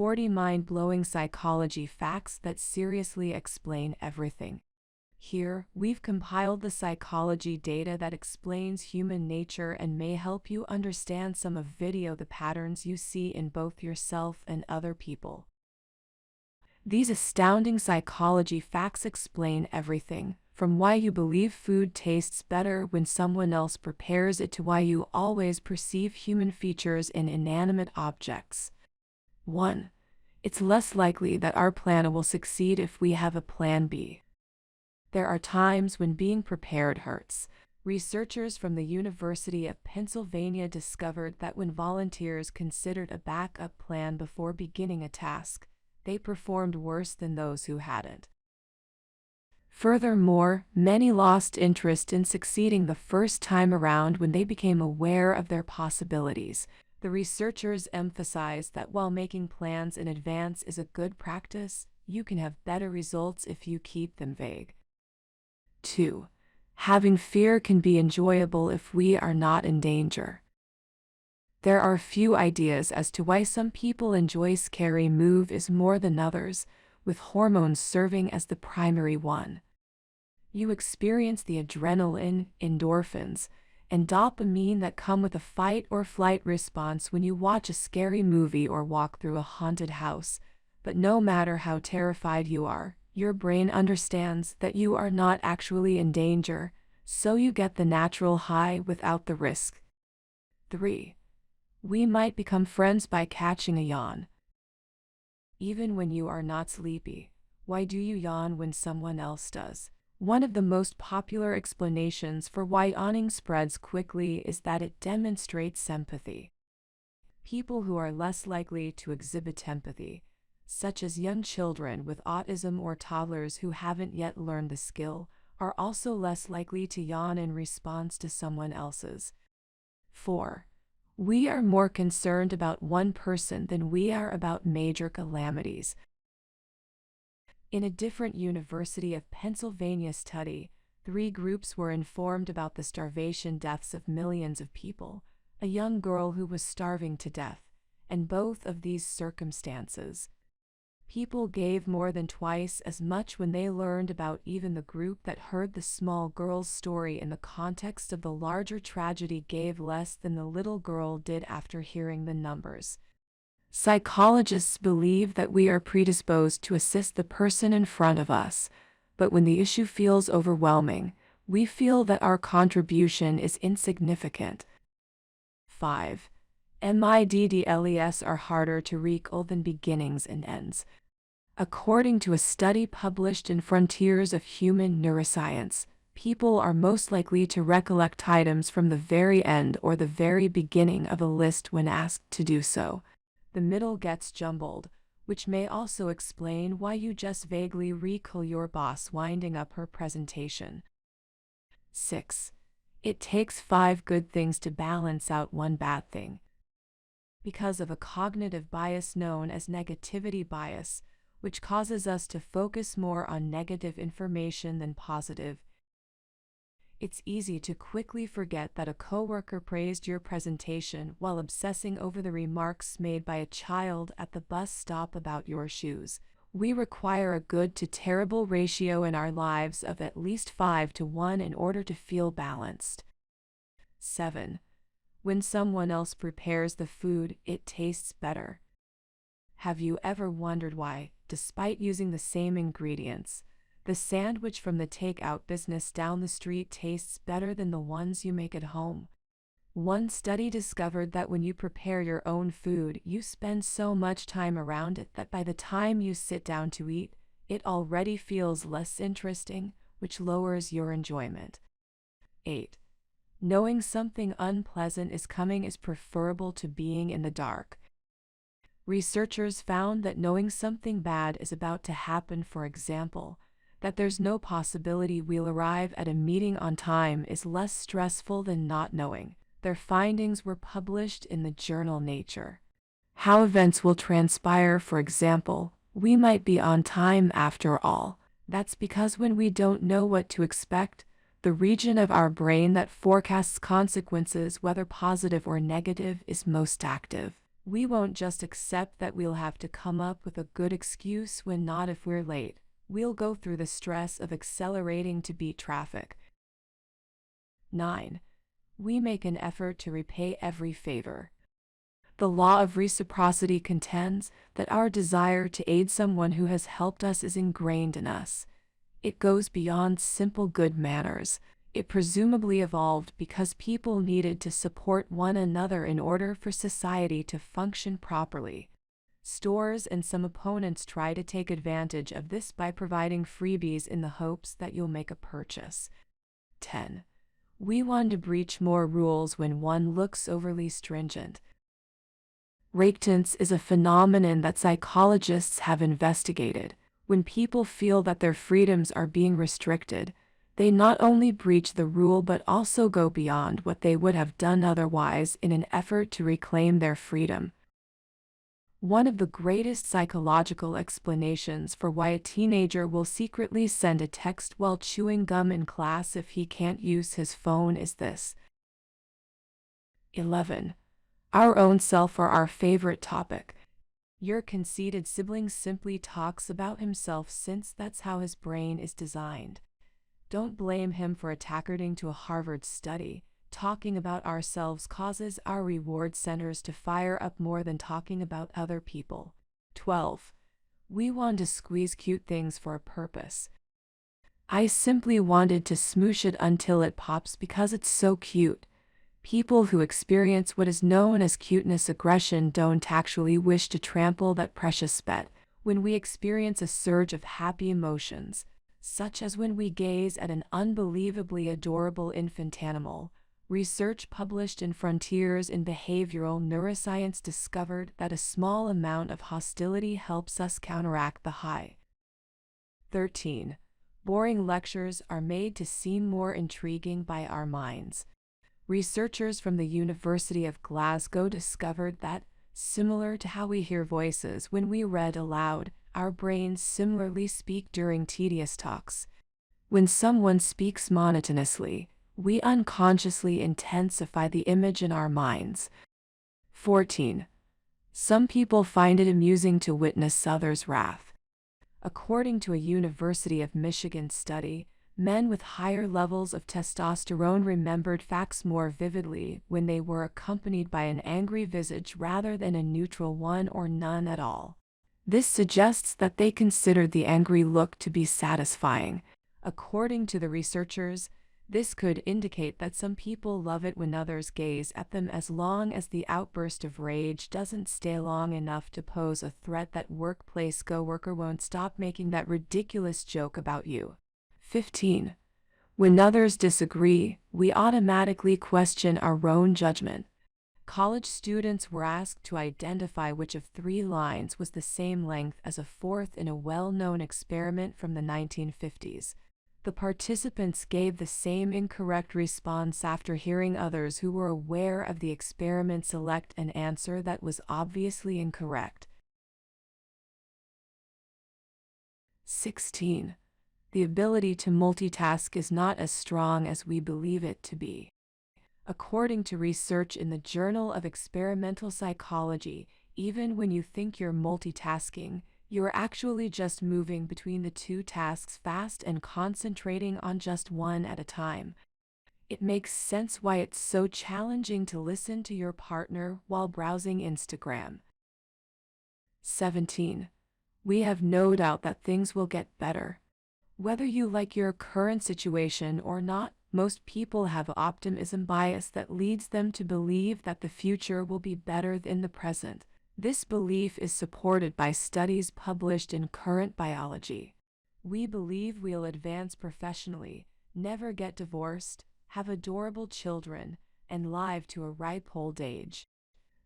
40 mind-blowing psychology facts that seriously explain everything. Here, we've compiled the psychology data that explains human nature and may help you understand some of the patterns you see in both yourself and other people. These astounding psychology facts explain everything, from why you believe food tastes better when someone else prepares it to why you always perceive human features in inanimate objects. 1. It's less likely that our plan will succeed if we have a plan B. There are times when being prepared hurts. Researchers from the University of Pennsylvania discovered that when volunteers considered a backup plan before beginning a task, they performed worse than those who hadn't. Furthermore, many lost interest in succeeding the first time around when they became aware of their possibilities. The researchers emphasized that while making plans in advance is a good practice, you can have better results if you keep them vague. 2. Having fear can be enjoyable if we are not in danger. There are few ideas as to why some people enjoy scary movies more than others, with hormones serving as the primary one. You experience the adrenaline, endorphins, and dopamine that come with a fight or flight response when you watch a scary movie or walk through a haunted house, but no matter how terrified you are, your brain understands that you are not actually in danger, so you get the natural high without the risk. 3. We might become friends by catching a yawn. Even when you are not sleepy, why do you yawn when someone else does? One of the most popular explanations for why yawning spreads quickly is that it demonstrates empathy. People who are less likely to exhibit empathy, such as young children with autism or toddlers who haven't yet learned the skill, are also less likely to yawn in response to someone else's. 4. We are more concerned about one person than we are about major calamities. In a different University of Pennsylvania study, 3 groups were informed about the starvation deaths of millions of people, a young girl who was starving to death, and both of these circumstances. People gave more than twice as much when they learned about even the group that heard the small girl's story in the context of the larger tragedy gave less than the little girl did after hearing the numbers. Psychologists believe that we are predisposed to assist the person in front of us, but when the issue feels overwhelming, we feel that our contribution is insignificant. 5. Middles are harder to recall than beginnings and ends. According to a study published in Frontiers of Human Neuroscience, people are most likely to recollect items from the very end or the very beginning of a list when asked to do so. The middle gets jumbled, which may also explain why you just vaguely recall your boss winding up her presentation. 6. It takes 5 good things to balance out one bad thing. Because of a cognitive bias known as negativity bias, which causes us to focus more on negative information than positive, it's easy to quickly forget that a coworker praised your presentation while obsessing over the remarks made by a child at the bus stop about your shoes. We require a good to terrible ratio in our lives of at least 5-to-1 in order to feel balanced. 7. When someone else prepares the food, it tastes better. Have you ever wondered why, despite using the same ingredients, the sandwich from the takeout business down the street tastes better than the ones you make at home? One study discovered that when you prepare your own food, you spend so much time around it that by the time you sit down to eat, it already feels less interesting, which lowers your enjoyment. 8. Knowing something unpleasant is coming is preferable to being in the dark. Researchers found that knowing something bad is about to happen, for example, that there's no possibility we'll arrive at a meeting on time, is less stressful than not knowing. Their findings were published in the journal Nature. How events will transpire, for example, we might be on time after all. That's because when we don't know what to expect, the region of our brain that forecasts consequences, whether positive or negative, is most active. We won't just accept that we'll have to come up with a good excuse when not if we're late. We'll go through the stress of accelerating to beat traffic. 9. We make an effort to repay every favor. The law of reciprocity contends that our desire to aid someone who has helped us is ingrained in us. It goes beyond simple good manners. It presumably evolved because people needed to support one another in order for society to function properly. Stores and some opponents try to take advantage of this by providing freebies in the hopes that you'll make a purchase. 10. We want to breach more rules when one looks overly stringent. Reluctance is a phenomenon that psychologists have investigated. When people feel that their freedoms are being restricted, they not only breach the rule but also go beyond what they would have done otherwise in an effort to reclaim their freedom. One of the greatest psychological explanations for why a teenager will secretly send a text while chewing gum in class if he can't use his phone is this. 11. Our own self are our favorite topic. Your conceited sibling simply talks about himself since that's how his brain is designed. Don't blame him for according to a Harvard study. Talking about ourselves causes our reward centers to fire up more than talking about other people. 12. We want to squeeze cute things for a purpose. I simply wanted to smoosh it until it pops because it's so cute. People who experience what is known as cuteness aggression don't actually wish to trample that precious pet. When we experience a surge of happy emotions, such as when we gaze at an unbelievably adorable infant animal, research published in Frontiers in Behavioral Neuroscience discovered that a small amount of hostility helps us counteract the high. 13. Boring lectures are made to seem more intriguing by our minds. Researchers from the University of Glasgow discovered that, similar to how we hear voices when we read aloud, our brains similarly speak during tedious talks. When someone speaks monotonously, we unconsciously intensify the image in our minds. 14. Some people find it amusing to witness others' wrath. According to a University of Michigan study, men with higher levels of testosterone remembered facts more vividly when they were accompanied by an angry visage rather than a neutral one or none at all. This suggests that they considered the angry look to be satisfying. According to the researchers, this could indicate that some people love it when others gaze at them as long as the outburst of rage doesn't stay long enough to pose a threat that workplace coworker won't stop making that ridiculous joke about you. 15. When others disagree, we automatically question our own judgment. College students were asked to identify which of 3 lines was the same length as a fourth in a well-known experiment from the 1950s. The participants gave the same incorrect response after hearing others who were aware of the experiment select an answer that was obviously incorrect. 16. The ability to multitask is not as strong as we believe it to be. According to research in the Journal of Experimental Psychology, even when you think you're multitasking, you're actually just moving between the 2 tasks fast and concentrating on just one at a time. It makes sense why it's so challenging to listen to your partner while browsing Instagram. 17. We have no doubt that things will get better. Whether you like your current situation or not, most people have an optimism bias that leads them to believe that the future will be better than the present. This belief is supported by studies published in Current Biology. We believe we'll advance professionally, never get divorced, have adorable children, and live to a ripe old age.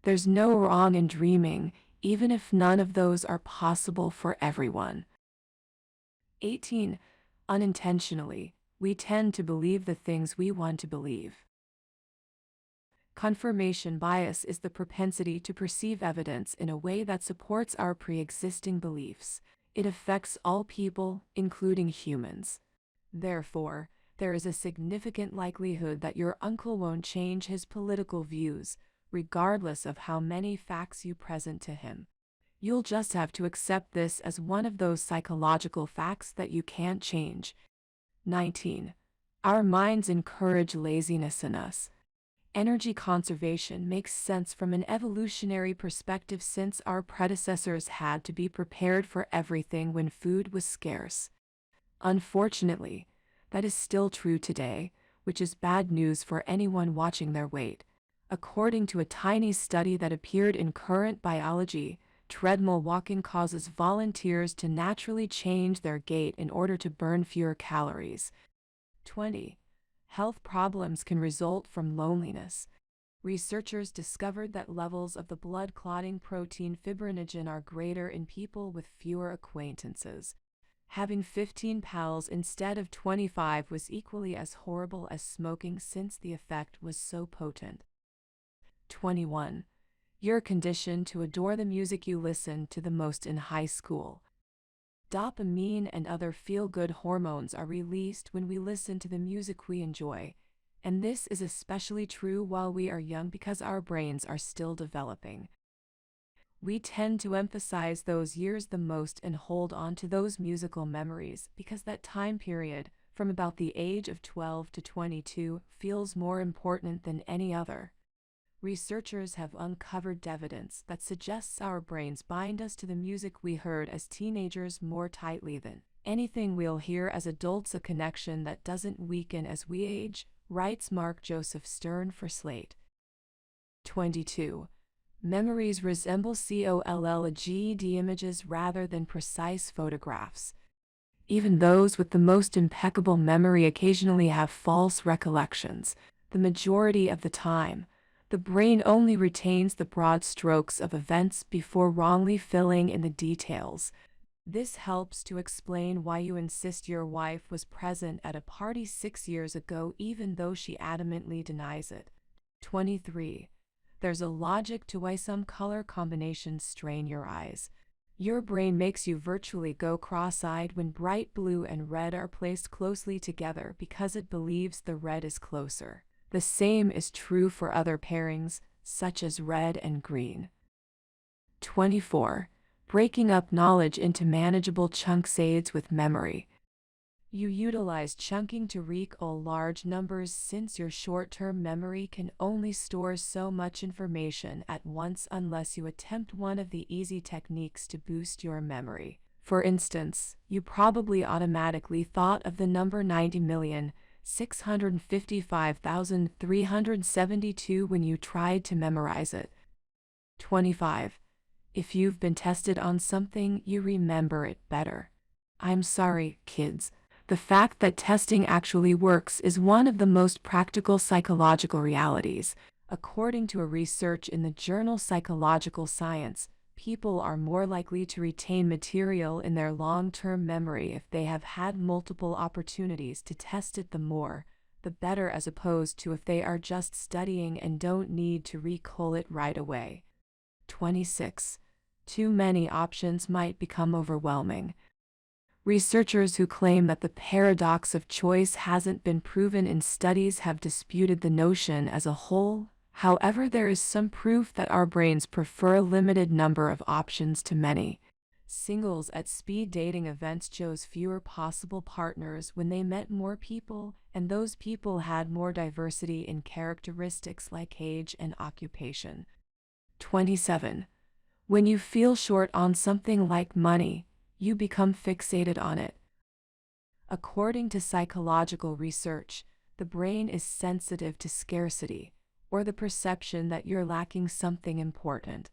There's no wrong in dreaming, even if none of those are possible for everyone. 18. Unintentionally, we tend to believe the things we want to believe. Confirmation bias is the propensity to perceive evidence in a way that supports our pre-existing beliefs. It affects all people, including humans. Therefore, there is a significant likelihood that your uncle won't change his political views, regardless of how many facts you present to him. You'll just have to accept this as one of those psychological facts that you can't change. 19. Our minds encourage laziness in us. Energy conservation makes sense from an evolutionary perspective since our predecessors had to be prepared for everything when food was scarce. Unfortunately, that is still true today, which is bad news for anyone watching their weight. According to a tiny study that appeared in Current Biology, treadmill walking causes volunteers to naturally change their gait in order to burn fewer calories. 20. Health problems can result from loneliness. Researchers discovered that levels of the blood-clotting protein fibrinogen are greater in people with fewer acquaintances. Having 15 pals instead of 25 was equally as horrible as smoking since the effect was so potent. 21. You're conditioned to adore the music you listened to the most in high school. Dopamine and other feel-good hormones are released when we listen to the music we enjoy, and this is especially true while we are young because our brains are still developing. We tend to emphasize those years the most and hold on to those musical memories because that time period, from about the age of 12 to 22, feels more important than any other. Researchers have uncovered evidence that suggests our brains bind us to the music we heard as teenagers more tightly than anything we'll hear as adults, a connection that doesn't weaken as we age, writes Mark Joseph Stern for Slate. 22. Memories resemble COLLAGED images rather than precise photographs. Even those with the most impeccable memory occasionally have false recollections. The majority of the time, the brain only retains the broad strokes of events before wrongly filling in the details. This helps to explain why you insist your wife was present at a party 6 years ago even though she adamantly denies it. 23. There's a logic to why some color combinations strain your eyes. Your brain makes you virtually go cross-eyed when bright blue and red are placed closely together because it believes the red is closer. The same is true for other pairings, such as red and green. 24. Breaking up knowledge into manageable chunks aids with memory. You utilize chunking to recall large numbers since your short-term memory can only store so much information at once unless you attempt one of the easy techniques to boost your memory. For instance, you probably automatically thought of the number 90,655,372 when you tried to memorize it. 25. If you've been tested on something, you remember it better. I'm sorry, kids. The fact that testing actually works is one of the most practical psychological realities. According to a research in the journal Psychological Science, people are more likely to retain material in their long-term memory if they have had multiple opportunities to test it. The more, the better, as opposed to if they are just studying and don't need to recall it right away. 26. Too many options might become overwhelming. Researchers who claim that the paradox of choice hasn't been proven in studies have disputed the notion as a whole. However, there is some proof that our brains prefer a limited number of options to many. Singles at speed dating events chose fewer possible partners when they met more people, and those people had more diversity in characteristics like age and occupation. 27. When you feel short on something like money, you become fixated on it. According to psychological research, the brain is sensitive to scarcity, or the perception that you're lacking something important.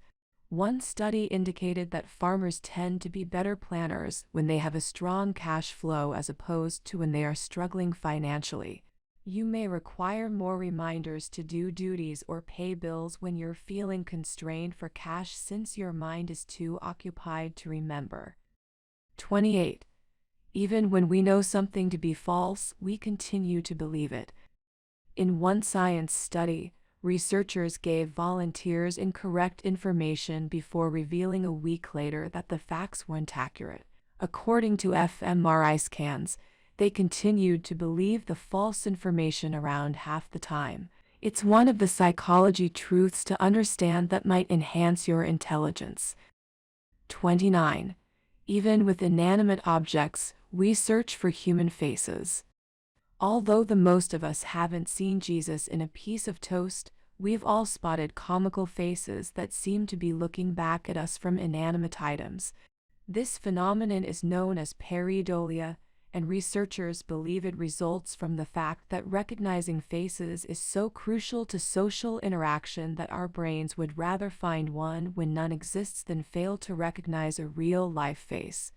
One study indicated that farmers tend to be better planners when they have a strong cash flow as opposed to when they are struggling financially. You may require more reminders to do duties or pay bills when you're feeling constrained for cash since your mind is too occupied to remember. 28. Even when we know something to be false, we continue to believe it. In one science study, researchers gave volunteers incorrect information before revealing a week later that the facts weren't accurate. According to fMRI scans, they continued to believe the false information around half the time. It's one of the psychology truths to understand that might enhance your intelligence. 29. Even with inanimate objects, we search for human faces. Although the most of us haven't seen Jesus in a piece of toast, we've all spotted comical faces that seem to be looking back at us from inanimate items. This phenomenon is known as pareidolia, and researchers believe it results from the fact that recognizing faces is so crucial to social interaction that our brains would rather find one when none exists than fail to recognize a real-life face.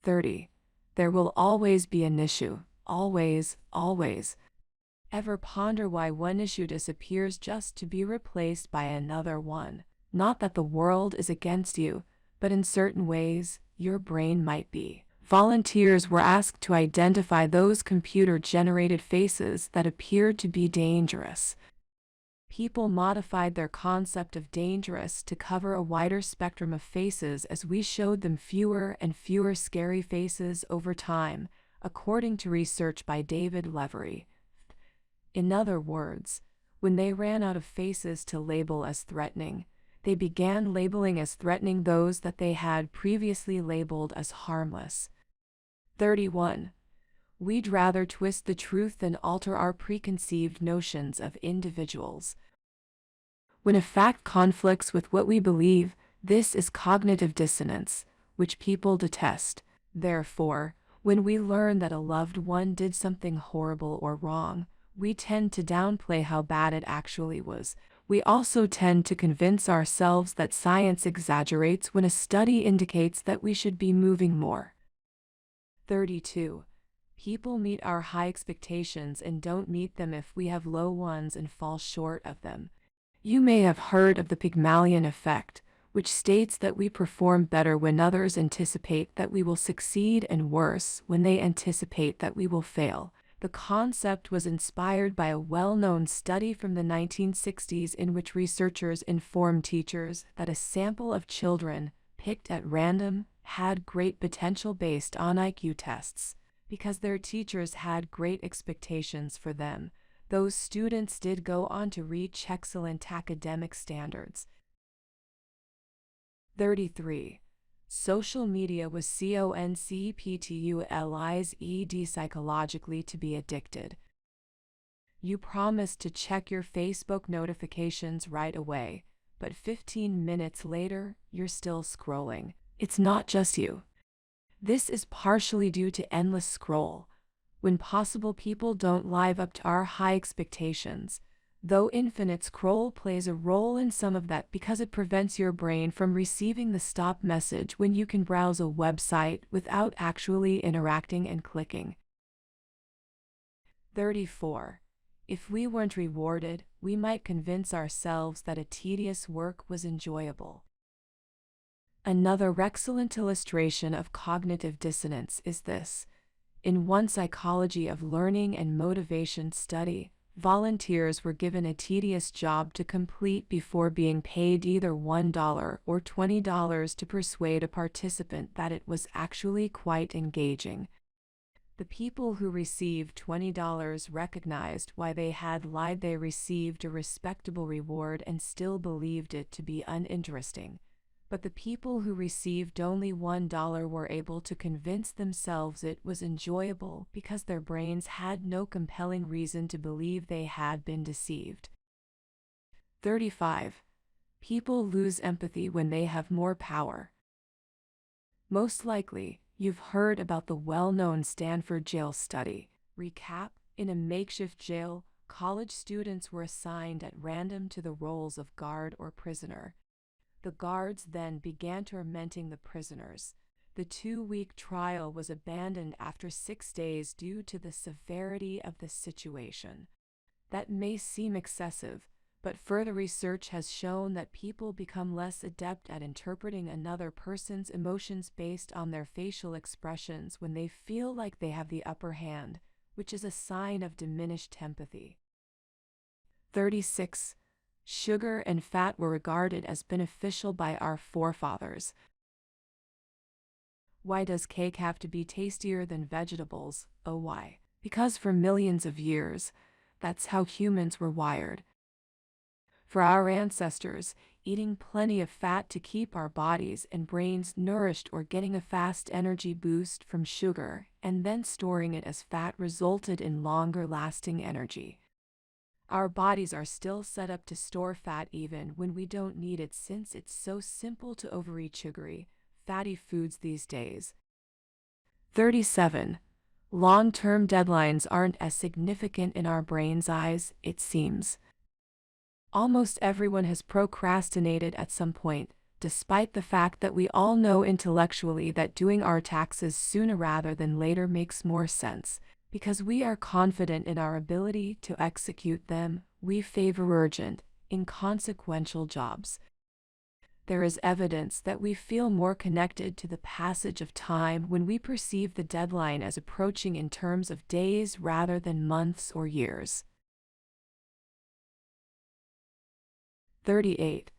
30. There will always be an issue. Always, always. Ever ponder why one issue disappears just to be replaced by another one? Not that the world is against you, but in certain ways, your brain might be. Volunteers were asked to identify those computer-generated faces that appeared to be dangerous. People modified their concept of dangerous to cover a wider spectrum of faces as we showed them fewer and fewer scary faces over time, according to research by David Levery. In other words, when they ran out of faces to label as threatening, they began labeling as threatening those that they had previously labeled as harmless. 31. We'd rather twist the truth than alter our preconceived notions of individuals. When a fact conflicts with what we believe, this is cognitive dissonance, which people detest. Therefore, when we learn that a loved one did something horrible or wrong, we tend to downplay how bad it actually was. We also tend to convince ourselves that science exaggerates when a study indicates that we should be moving more. 32. People meet our high expectations and don't meet them if we have low ones and fall short of them. You may have heard of the Pygmalion Effect, which states that we perform better when others anticipate that we will succeed and worse when they anticipate that we will fail. The concept was inspired by a well-known study from the 1960s in which researchers informed teachers that a sample of children, picked at random, had great potential based on IQ tests. Because their teachers had great expectations for them, those students did go on to reach excellent academic standards. 33. Social media was conceptualized psychologically to be addicted. You promised to check your Facebook notifications right away, but 15 minutes later, you're still scrolling. It's not just you. This is partially due to endless scroll. When possible, people don't live up to our high expectations, though infinite scroll plays a role in some of that because it prevents your brain from receiving the stop message when you can browse a website without actually interacting and clicking. 34. If we weren't rewarded, we might convince ourselves that a tedious work was enjoyable. Another excellent illustration of cognitive dissonance is this. In one psychology of learning and motivation study, volunteers were given a tedious job to complete before being paid either $1 or $20 to persuade a participant that it was actually quite engaging. The people who received $20 recognized why they had lied. They received a respectable reward and still believed it to be uninteresting. But the people who received only $1 were able to convince themselves it was enjoyable because their brains had no compelling reason to believe they had been deceived. 35. People lose empathy when they have more power. Most likely, you've heard about the well-known Stanford jail study. Recap: in a makeshift jail, college students were assigned at random to the roles of guard or prisoner. The guards then began tormenting the prisoners. The 2-week trial was abandoned after 6 days due to the severity of the situation. That may seem excessive, but further research has shown that people become less adept at interpreting another person's emotions based on their facial expressions when they feel like they have the upper hand, which is a sign of diminished empathy. 36. Sugar and fat were regarded as beneficial by our forefathers. Why does cake have to be tastier than vegetables? Oh, why? Because for millions of years, That's how humans were wired. For our ancestors, eating plenty of fat to keep our bodies and brains nourished or getting a fast energy boost from sugar and then storing it as fat resulted in longer-lasting energy. Our bodies are still set up to store fat even when we don't need it since it's so simple to overeat sugary, fatty foods these days. 37. Long-term deadlines aren't as significant in our brain's eyes, it seems. Almost everyone has procrastinated at some point, despite the fact that we all know intellectually that doing our taxes sooner rather than later makes more sense. Because we are confident in our ability to execute them, we favor urgent, inconsequential jobs. There is evidence that we feel more connected to the passage of time when we perceive the deadline as approaching in terms of days rather than months or years. 38.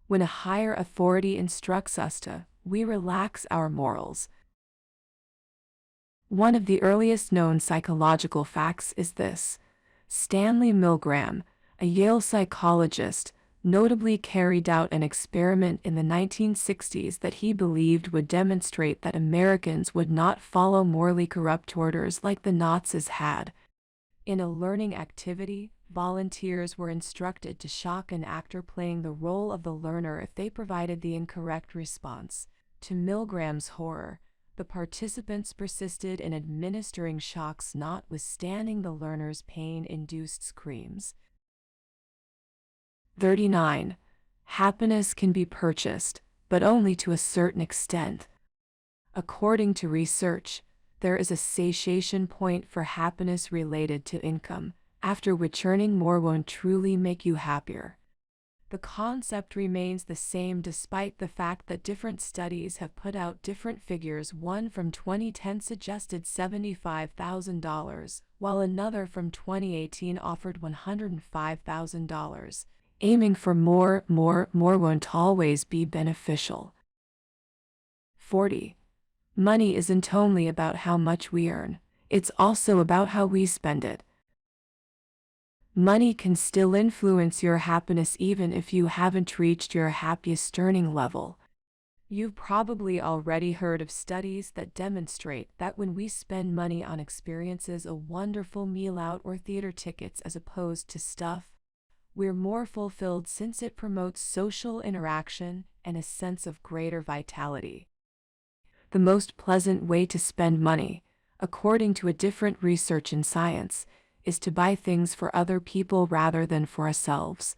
When a higher authority instructs us to, we relax our morals. One of the earliest known psychological facts is this. Stanley Milgram, a Yale psychologist, notably carried out an experiment in the 1960s that he believed would demonstrate that Americans would not follow morally corrupt orders like the Nazis had. In a learning activity, volunteers were instructed to shock an actor playing the role of the learner if they provided the incorrect response. To Milgram's horror, the participants persisted in administering shocks notwithstanding the learner's pain-induced screams. 39. Happiness can be purchased, but only to a certain extent. According to research, there is a satiation point for happiness related to income, after which earning more won't truly make you happier. The concept remains the same despite the fact that different studies have put out different figures. One from 2010 suggested $75,000, while another from 2018 offered $105,000. Aiming for more won't always be beneficial. 40. Money isn't only about how much we earn, it's also about how we spend it. Money can still influence your happiness even if you haven't reached your happiest earning level. You've probably already heard of studies that demonstrate that when we spend money on experiences, a wonderful meal out or theater tickets as opposed to stuff, we're more fulfilled since it promotes social interaction and a sense of greater vitality. The most pleasant way to spend money, according to a different research in science, is to buy things for other people rather than for ourselves.